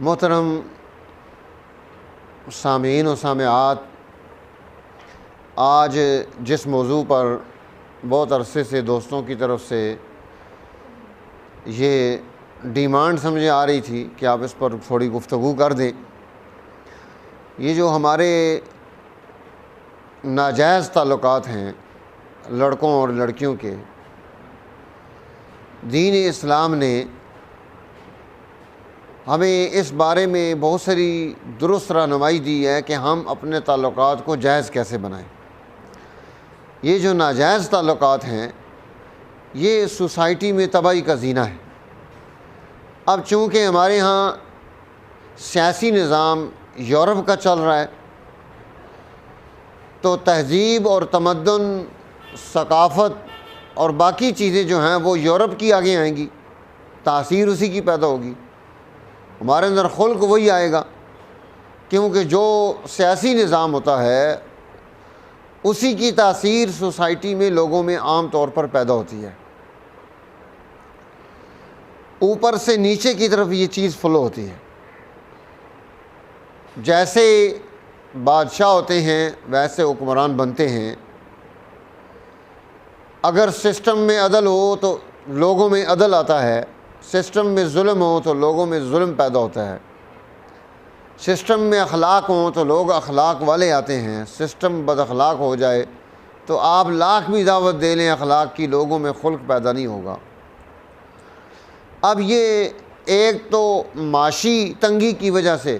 محترم سامعین و سامعات، آج جس موضوع پر بہت عرصے سے دوستوں کی طرف سے یہ ڈیمانڈ سمجھے آ رہی تھی کہ آپ اس پر تھوڑی گفتگو کر دیں، یہ جو ہمارے ناجائز تعلقات ہیں لڑکوں اور لڑکیوں کے، دین اسلام نے ہمیں اس بارے میں بہت ساری درست رہنمائی دی ہے کہ ہم اپنے تعلقات کو جائز کیسے بنائیں۔ یہ جو ناجائز تعلقات ہیں یہ سوسائٹی میں تباہی کا زینہ ہے۔ اب چونکہ ہمارے ہاں سیاسی نظام یورپ کا چل رہا ہے تو تہذیب اور تمدن، ثقافت اور باقی چیزیں جو ہیں وہ یورپ کی آگے آئیں گی، تاثیر اسی کی پیدا ہوگی، ہمارے اندر خلق وہی آئے گا، کیونکہ جو سیاسی نظام ہوتا ہے اسی کی تاثیر سوسائٹی میں لوگوں میں عام طور پر پیدا ہوتی ہے، اوپر سے نیچے کی طرف یہ چیز فلو ہوتی ہے۔ جیسے بادشاہ ہوتے ہیں ویسے حکمران بنتے ہیں۔ اگر سسٹم میں عدل ہو تو لوگوں میں عدل آتا ہے، سسٹم میں ظلم ہو تو لوگوں میں ظلم پیدا ہوتا ہے، سسٹم میں اخلاق ہوں تو لوگ اخلاق والے آتے ہیں، سسٹم بد اخلاق ہو جائے تو آپ لاکھ بھی دعوت دے لیں اخلاق کی، لوگوں میں خلق پیدا نہیں ہوگا۔ اب یہ ایک تو معاشی تنگی کی وجہ سے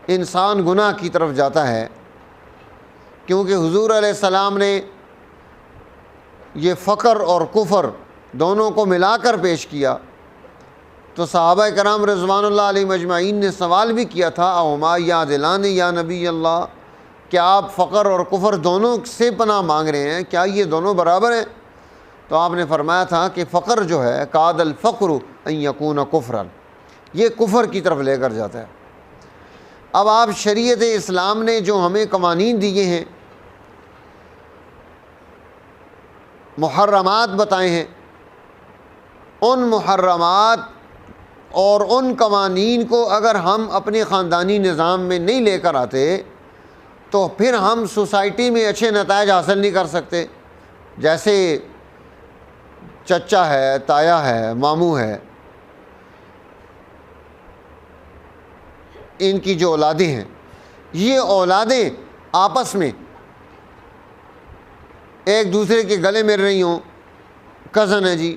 انسان گناہ کی طرف جاتا ہے، کیونکہ حضور علیہ السلام نے یہ فقر اور کفر دونوں کو ملا کر پیش کیا، تو صحابہ کرام رضوان اللہ علیہم اجمعین نے سوال بھی کیا تھا، اہما یعدلان یا نبی اللہ، کیا آپ فقر اور کفر دونوں سے پناہ مانگ رہے ہیں، کیا یہ دونوں برابر ہیں؟ تو آپ نے فرمایا تھا کہ فقر جو ہے کاد الفقر ان یکون کفرا، یہ کفر کی طرف لے کر جاتا ہے۔ اب آپ شریعت اسلام نے جو ہمیں قوانین دیے ہیں، محرمات بتائے ہیں، ان محرمات اور ان قوانین کو اگر ہم اپنے خاندانی نظام میں نہیں لے کر آتے تو پھر ہم سوسائٹی میں اچھے نتائج حاصل نہیں کر سکتے۔ جیسے چچا ہے، تایا ہے، ماموں ہے، ان کی جو اولادیں ہیں، یہ اولادیں آپس میں ایک دوسرے کے گلے مل رہی ہوں، کزن ہے جی،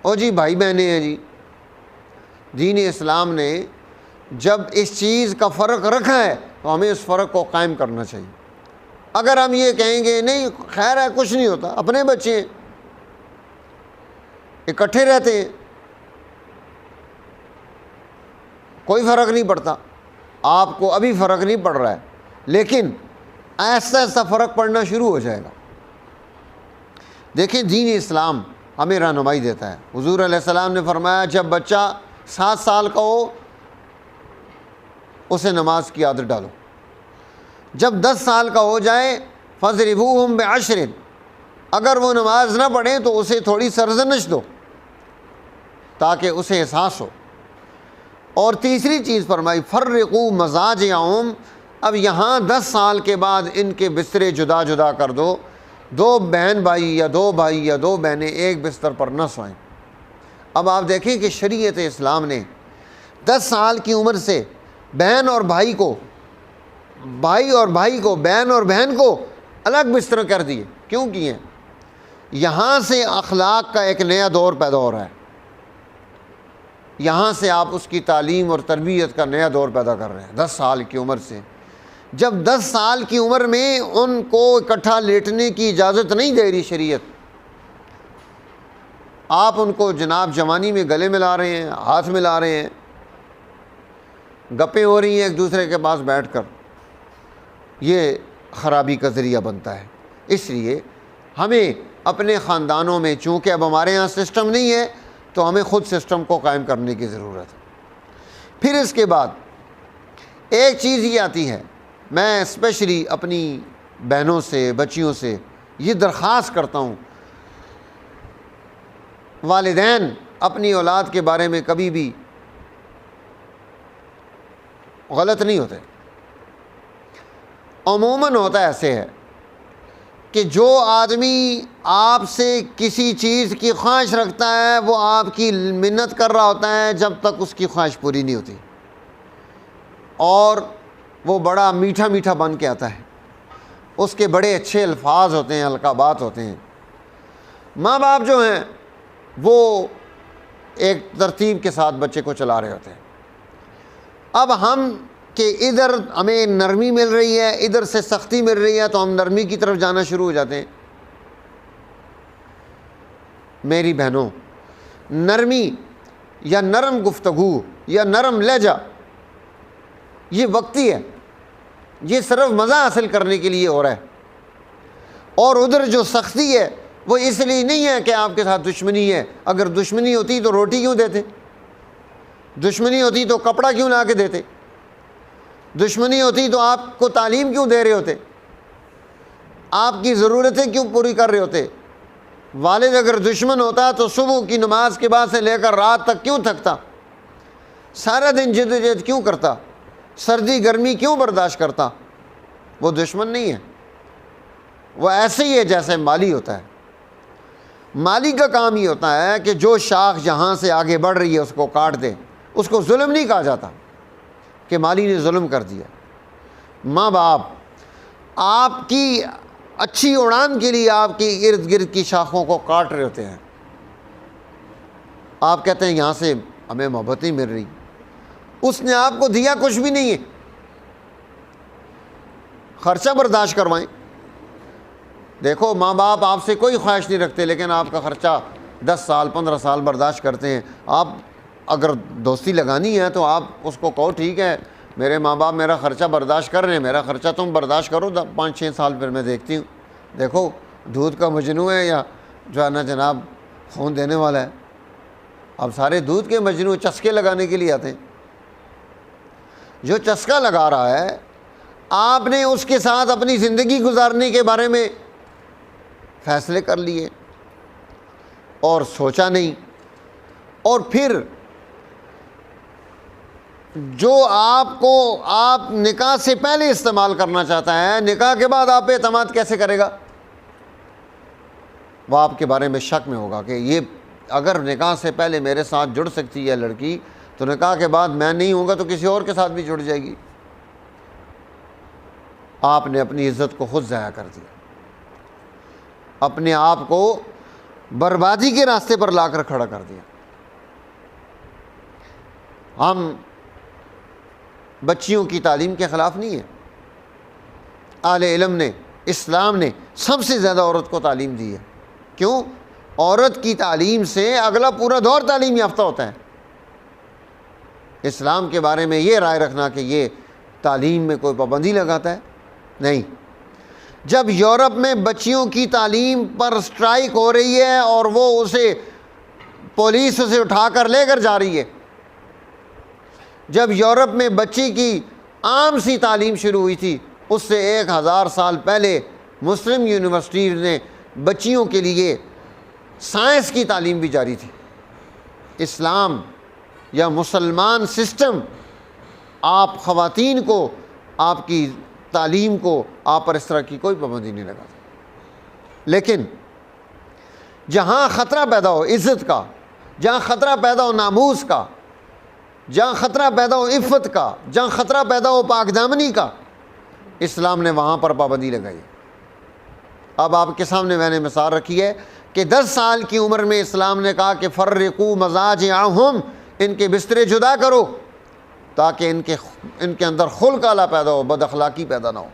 او جی بھائی بہنیں ہیں جی، دین اسلام نے جب اس چیز کا فرق رکھا ہے تو ہمیں اس فرق کو قائم کرنا چاہیے۔ اگر ہم یہ کہیں گے نہیں خیر ہے کچھ نہیں ہوتا، اپنے بچے ہیں، اکٹھے رہتے ہیں، کوئی فرق نہیں پڑتا، آپ کو ابھی فرق نہیں پڑ رہا ہے لیکن ایسا ایسا فرق پڑنا شروع ہو جائے گا۔ دیکھیں دین اسلام ہمیں رہنمائی دیتا ہے۔ حضور علیہ السلام نے فرمایا جب بچہ 7 سال کا ہو اسے نماز کی عادت ڈالو، جب 10 سال کا ہو جائے فَاضْرِبُوهُمْ بِعَشْرٍ، اگر وہ نماز نہ پڑھیں تو اسے تھوڑی سرزنش دو تاکہ اسے احساس ہو۔ اور تیسری چیز فرمائی فَرِّقُوا مَضَاجِعَهُمْ، اب یہاں 10 سال کے بعد ان کے بسترے جدا جدا کر دو، 2 بہن بھائی یا 2 بھائی یا 2 بہنیں ایک بستر پر نہ سوئیں۔ اب آپ دیکھیں کہ شریعت اسلام نے 10 سال کی عمر سے بہن اور بھائی کو، بھائی اور بھائی کو، بہن اور بہن کو الگ بستر کر دیے۔ کیوں کیے؟ یہاں سے اخلاق کا ایک نیا دور پیدا ہو رہا ہے، یہاں سے آپ اس کی تعلیم اور تربیت کا نیا دور پیدا کر رہے ہیں 10 سال کی عمر سے۔ جب 10 سال کی عمر میں ان کو اکٹھا لیٹنے کی اجازت نہیں دے رہی شریعت، آپ ان کو جناب جوانی میں گلے ملا رہے ہیں، ہاتھ ملا رہے ہیں، گپیں ہو رہی ہیں ایک دوسرے کے پاس بیٹھ کر، یہ خرابی کا ذریعہ بنتا ہے۔ اس لیے ہمیں اپنے خاندانوں میں، چونکہ اب ہمارے ہاں سسٹم نہیں ہے تو ہمیں خود سسٹم کو قائم کرنے کی ضرورت ہے۔ پھر اس کے بعد ایک چیز یہ آتی ہے، میں اسپیشلی اپنی بہنوں سے، بچیوں سے یہ درخواست کرتا ہوں، والدین اپنی اولاد کے بارے میں کبھی بھی غلط نہیں ہوتے. عموماً ہوتا ایسے ہے کہ جو آدمی آپ سے کسی چیز کی خواہش رکھتا ہے وہ آپ کی منت کر رہا ہوتا ہے جب تک اس کی خواہش پوری نہیں ہوتی، اور وہ بڑا میٹھا میٹھا بن کے آتا ہے، اس کے بڑے اچھے الفاظ ہوتے ہیں، القابات ہوتے ہیں. ماں باپ جو ہیں وہ ایک ترتیب کے ساتھ بچے کو چلا رہے ہوتے ہیں. اب ہم کہ ادھر ہمیں نرمی مل رہی ہے، ادھر سے سختی مل رہی ہے، تو ہم نرمی کی طرف جانا شروع ہو جاتے ہیں. میری بہنوں، نرمی یا نرم گفتگو یا نرم لہجہ یہ وقتی ہے، یہ صرف مزہ حاصل کرنے کے لیے ہو رہا ہے. اور ادھر جو سختی ہے وہ اس لیے نہیں ہے کہ آپ کے ساتھ دشمنی ہے. اگر دشمنی ہوتی تو روٹی کیوں دیتے؟ دشمنی ہوتی تو کپڑا کیوں لا کے دیتے؟ دشمنی ہوتی تو آپ کو تعلیم کیوں دے رہے ہوتے؟ آپ کی ضرورتیں کیوں پوری کر رہے ہوتے؟ والد اگر دشمن ہوتا تو صبح کی نماز کے بعد سے لے کر رات تک کیوں تھکتا؟ سارا دن جدوجہد کیوں کرتا؟ سردی گرمی کیوں برداشت کرتا؟ وہ دشمن نہیں ہے، وہ ایسے ہی ہے جیسے مالی ہوتا ہے. مالی کا کام ہی ہوتا ہے کہ جو شاخ جہاں سے آگے بڑھ رہی ہے اس کو کاٹ دے. اس کو ظلم نہیں کہا جاتا کہ مالی نے ظلم کر دیا. ماں باپ آپ کی اچھی اڑان کے لیے آپ کی ارد گرد کی شاخوں کو کاٹ رہے ہوتے ہیں. آپ کہتے ہیں یہاں سے ہمیں محبت نہیں مل رہی. اس نے آپ کو دیا کچھ بھی نہیں ہے، خرچہ برداشت کروائیں. دیکھو ماں باپ آپ سے کوئی خواہش نہیں رکھتے لیکن آپ کا خرچہ 10 سال 15 سال برداشت کرتے ہیں. آپ اگر دوستی لگانی ہے تو آپ اس کو کہو ٹھیک ہے میرے ماں باپ میرا خرچہ برداشت کر رہے ہیں، میرا خرچہ تم برداشت کرو 5-6 سال پھر میں دیکھتی ہوں. دیکھو دودھ کا مجنو ہے یا جو ہے نا جناب خون دینے والا ہے. اب سارے دودھ کے مجنو چسکے لگانے کے لیے آتے ہیں. جو چسکا لگا رہا ہے آپ نے اس کے ساتھ اپنی زندگی گزارنے کے بارے میں فیصلے کر لیے اور سوچا نہیں. اور پھر جو آپ نکاح سے پہلے استعمال کرنا چاہتا ہے نکاح کے بعد آپ پہ اعتماد کیسے کرے گا؟ وہ آپ کے بارے میں شک میں ہوگا کہ یہ اگر نکاح سے پہلے میرے ساتھ جڑ سکتی ہے لڑکی تو نکاح کے بعد میں نہیں ہوں گا تو کسی اور کے ساتھ بھی جڑ جائے گی. آپ نے اپنی عزت کو خود ضائع کر دیا، اپنے آپ کو بربادی کے راستے پر لا کر کھڑا کر دیا. ہم بچیوں کی تعلیم کے خلاف نہیں ہیں. اہل علم نے، اسلام نے سب سے زیادہ عورت کو تعلیم دی ہے. کیوں؟ عورت کی تعلیم سے اگلا پورا دور تعلیم یافتہ ہوتا ہے. اسلام کے بارے میں یہ رائے رکھنا کہ یہ تعلیم میں کوئی پابندی لگاتا ہے، نہیں. جب یورپ میں بچیوں کی تعلیم پر سٹرائک ہو رہی ہے اور وہ پولیس اسے اٹھا کر لے کر جا رہی ہے، جب یورپ میں بچی کی عام سی تعلیم شروع ہوئی تھی اس سے 1000 سال پہلے مسلم یونیورسٹی نے بچیوں کے لیے سائنس کی تعلیم بھی جاری تھی. اسلام یا مسلمان سسٹم آپ خواتین کو، آپ کی تعلیم کو آپ پر اس طرح کی کوئی پابندی نہیں لگاتا. لیکن جہاں خطرہ پیدا ہو عزت کا، جہاں خطرہ پیدا ہو ناموس کا، جہاں خطرہ پیدا ہو عفت کا، جہاں خطرہ پیدا ہو پاک دامنی کا، اسلام نے وہاں پر پابندی لگائی. اب آپ کے سامنے میں نے مثال رکھی ہے کہ 10 سال کی عمر میں اسلام نے کہا کہ فرقوا مضاجعہم، ان کے بسترے جدا کرو تاکہ ان کے اندر خلق اعلیٰ پیدا ہو، بد اخلاقی پیدا نہ ہو.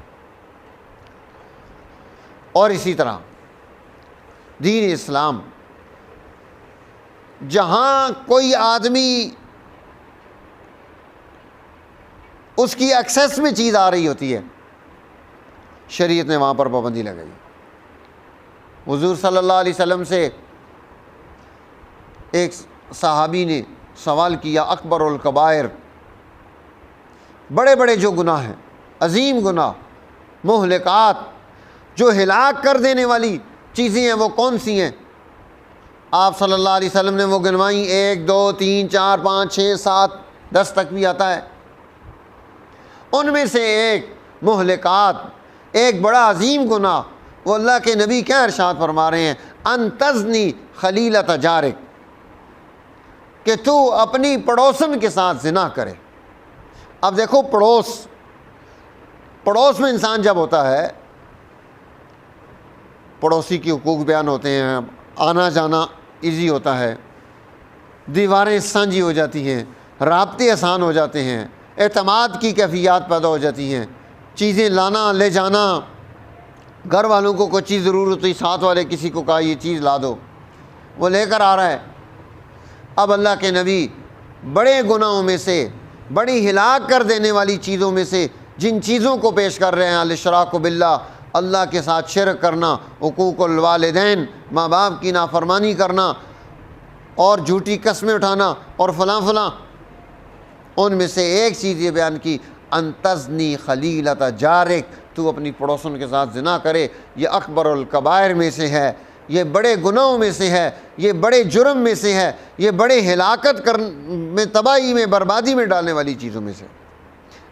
اور اسی طرح دین اسلام جہاں کوئی آدمی اس کی ایکسیس میں چیز آ رہی ہوتی ہے شریعت نے وہاں پر پابندی لگائی. حضور صلی اللہ علیہ وسلم سے ایک صحابی نے سوال کیا، اکبر الکبائر، بڑے بڑے جو گناہ ہیں، عظیم گناہ، مہلکات، جو ہلاک کر دینے والی چیزیں ہیں وہ کون سی ہیں؟ آپ صلی اللہ علیہ وسلم نے وہ گنوائیں، 1 2 3 4 5 6 7 10 تک بھی آتا ہے. ان میں سے ایک مہلکات، ایک بڑا عظیم گناہ، وہ اللہ کے نبی کیا ارشاد فرما رہے ہیں، ان تزنی خلیلۃ جارک، کہ تو اپنی پڑوسن کے ساتھ زنا کرے۔ اب دیکھو پڑوس میں انسان جب ہوتا ہے، پڑوسی کے حقوق بیان ہوتے ہیں، آنا جانا ایزی ہوتا ہے، دیواریں سانجھی ہو جاتی ہیں، رابطے آسان ہو جاتے ہیں، اعتماد کی کیفیات پیدا ہو جاتی ہیں، چیزیں لانا لے جانا، گھر والوں کو کوئی چیز ضرورت ہوئی، ساتھ والے کسی کو کہا یہ چیز لا دو، وہ لے کر آ رہا ہے۔ اب اللہ کے نبی بڑے گناہوں میں سے، بڑی ہلاک کر دینے والی چیزوں میں سے جن چیزوں کو پیش کر رہے ہیں، الاشراک باللہ، اللہ کے ساتھ شرک کرنا، حقوق الوالدین، ماں باپ کی نافرمانی کرنا، اور جھوٹی قسمیں اٹھانا، اور فلاں فلاں، ان میں سے ایک چیز یہ بیان کی، ان تزنی خلیلۃ جارک، تو اپنی پڑوسن کے ساتھ زنا کرے۔ یہ اکبر الکبائر میں سے ہے، یہ بڑے گناہوں میں سے ہے، یہ بڑے جرم میں سے ہے، یہ بڑے ہلاکت میں، تباہی میں، بربادی میں ڈالنے والی چیزوں میں سے۔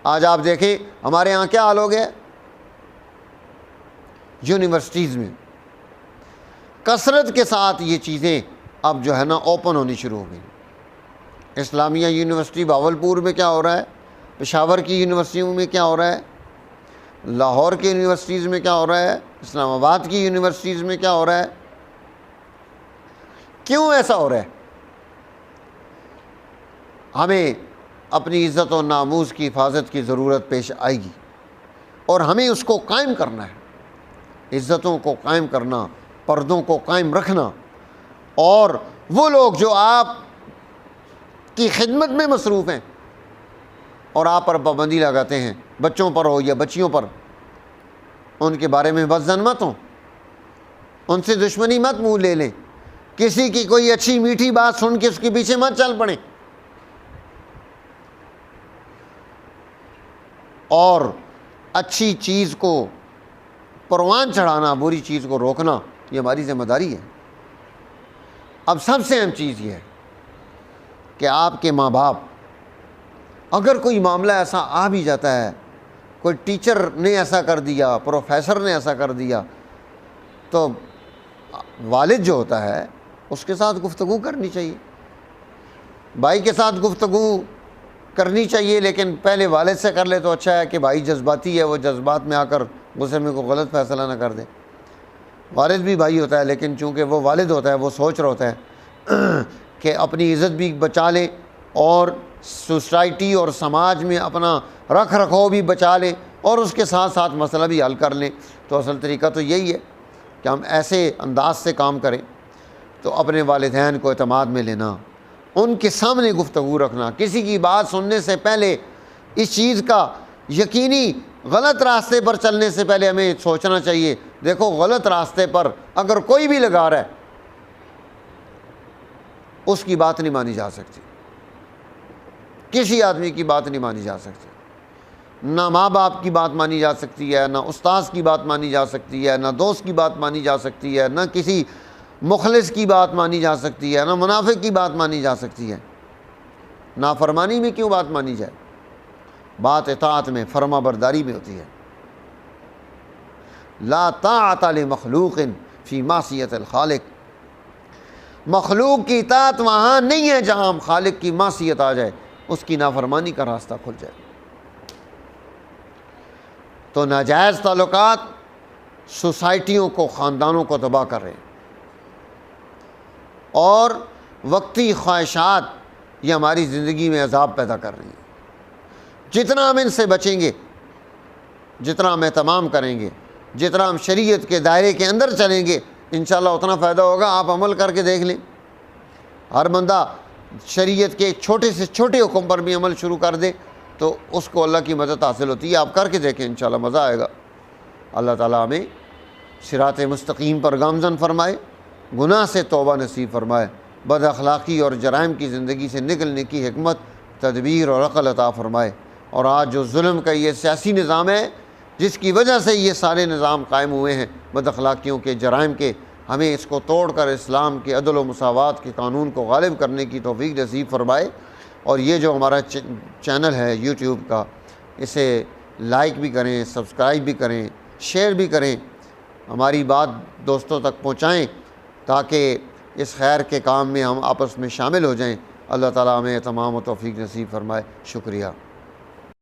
آج آپ دیکھیں ہمارے ہاں کیا حال ہو گیا، یونیورسٹیز میں کثرت کے ساتھ یہ چیزیں اب جو ہے نا اوپن ہونی شروع ہو گئی۔ اسلامیہ یونیورسٹی بھاولپور میں کیا ہو رہا ہے، پشاور کی یونیورسٹیوں میں کیا ہو رہا ہے، لاہور کی یونیورسٹیز میں کیا ہو رہا ہے، اسلام آباد کی یونیورسٹیز میں کیا ہو رہا ہے۔ کیوں ایسا ہو رہا ہے؟ ہمیں اپنی عزت و ناموس کی حفاظت کی ضرورت پیش آئے گی، اور ہمیں اس کو قائم کرنا ہے، عزتوں کو قائم کرنا، پردوں کو قائم رکھنا، اور وہ لوگ جو آپ کی خدمت میں مصروف ہیں اور آپ پر پابندی لگاتے ہیں، بچوں پر ہو یا بچیوں پر، ان کے بارے میں بد ظن مت ہوں، ان سے دشمنی مت منہ لے لیں، کسی کی کوئی اچھی میٹھی بات سن کے اس کے پیچھے مت چل پڑیں، اور اچھی چیز کو پروان چڑھانا، بری چیز کو روکنا، یہ ہماری ذمہ داری ہے۔ اب سب سے اہم چیز یہ ہے کہ آپ کے ماں باپ، اگر کوئی معاملہ ایسا آ بھی جاتا ہے، کوئی ٹیچر نے ایسا کر دیا، پروفیسر نے ایسا کر دیا، تو والد جو ہوتا ہے اس کے ساتھ گفتگو کرنی چاہیے، بھائی کے ساتھ گفتگو کرنی چاہیے، لیکن پہلے والد سے کر لے تو اچھا ہے کہ بھائی جذباتی ہے، وہ جذبات میں آ کر غصے میں کوئی غلط فیصلہ نہ کر دے۔ والد بھی بھائی ہوتا ہے، لیکن چونکہ وہ والد ہوتا ہے، وہ سوچ رہا ہوتا ہے کہ اپنی عزت بھی بچا لے، اور سوسائٹی اور سماج میں اپنا رکھ رکھاؤ بھی بچا لیں، اور اس کے ساتھ ساتھ مسئلہ بھی حل کر لیں۔ تو اصل طریقہ تو یہی ہے کہ ہم ایسے انداز سے کام کریں۔ تو اپنے والدین کو اعتماد میں لینا، ان کے سامنے گفتگو رکھنا، کسی کی بات سننے سے پہلے اس چیز کا یقینی، غلط راستے پر چلنے سے پہلے ہمیں سوچنا چاہیے، دیکھو غلط راستے پر اگر کوئی بھی لگا رہا ہے، اس کی بات نہیں مانی جا سکتی، کسی آدمی کی بات نہیں مانی جا سکتی، نہ ماں باپ کی بات مانی جا سکتی ہے، نہ استاذ کی بات مانی جا سکتی ہے، نہ دوست کی بات مانی جا سکتی ہے، نہ کسی مخلص کی بات مانی جا سکتی ہے، نہ منافق کی بات مانی جا سکتی ہے۔ نافرمانی میں کیوں بات مانی جائے؟ بات اطاعت میں، فرما برداری میں ہوتی ہے۔ لا طاعت لمخلوق فی معصیت الخالق، مخلوق کی اطاعت وہاں نہیں ہے جہاں خالق کی معصیت آ جائے، اس کی نافرمانی کا راستہ کھل جائے۔ تو ناجائز تعلقات سوسائٹیوں کو، خاندانوں کو تباہ کر رہے ہیں، اور وقتی خواہشات یہ ہماری زندگی میں عذاب پیدا کر رہی ہیں۔ جتنا ہم ان سے بچیں گے، جتنا ہم اہتمام کریں گے، جتنا ہم شریعت کے دائرے کے اندر چلیں گے، انشاءاللہ اتنا فائدہ ہوگا۔ آپ عمل کر کے دیکھ لیں، ہر بندہ شریعت کے چھوٹے سے چھوٹے حکم پر بھی عمل شروع کر دے تو اس کو اللہ کی مدد حاصل ہوتی ہے۔ آپ کر کے دیکھیں، انشاءاللہ مزہ آئے گا۔ اللہ تعالیٰ ہمیں صراط مستقیم پر گامزن فرمائے، گناہ سے توبہ نصیب فرمائے، بد اخلاقی اور جرائم کی زندگی سے نکلنے کی حکمت، تدبیر اور عقل عطا فرمائے۔ اور آج جو ظلم کا یہ سیاسی نظام ہے، جس کی وجہ سے یہ سارے نظام قائم ہوئے ہیں بد اخلاقیوں کے، جرائم کے، ہمیں اس کو توڑ کر اسلام کے عدل و مساوات کے قانون کو غالب کرنے کی توفیق نصیب فرمائے۔ اور یہ جو ہمارا چینل ہے یوٹیوب کا، اسے لائک بھی کریں، سبسکرائب بھی کریں، شیئر بھی کریں، ہماری بات دوستوں تک پہنچائیں تاکہ اس خیر کے کام میں ہم آپس میں شامل ہو جائیں۔ اللہ تعالیٰ ہمیں تمام و توفیق نصیب فرمائے۔ شکریہ۔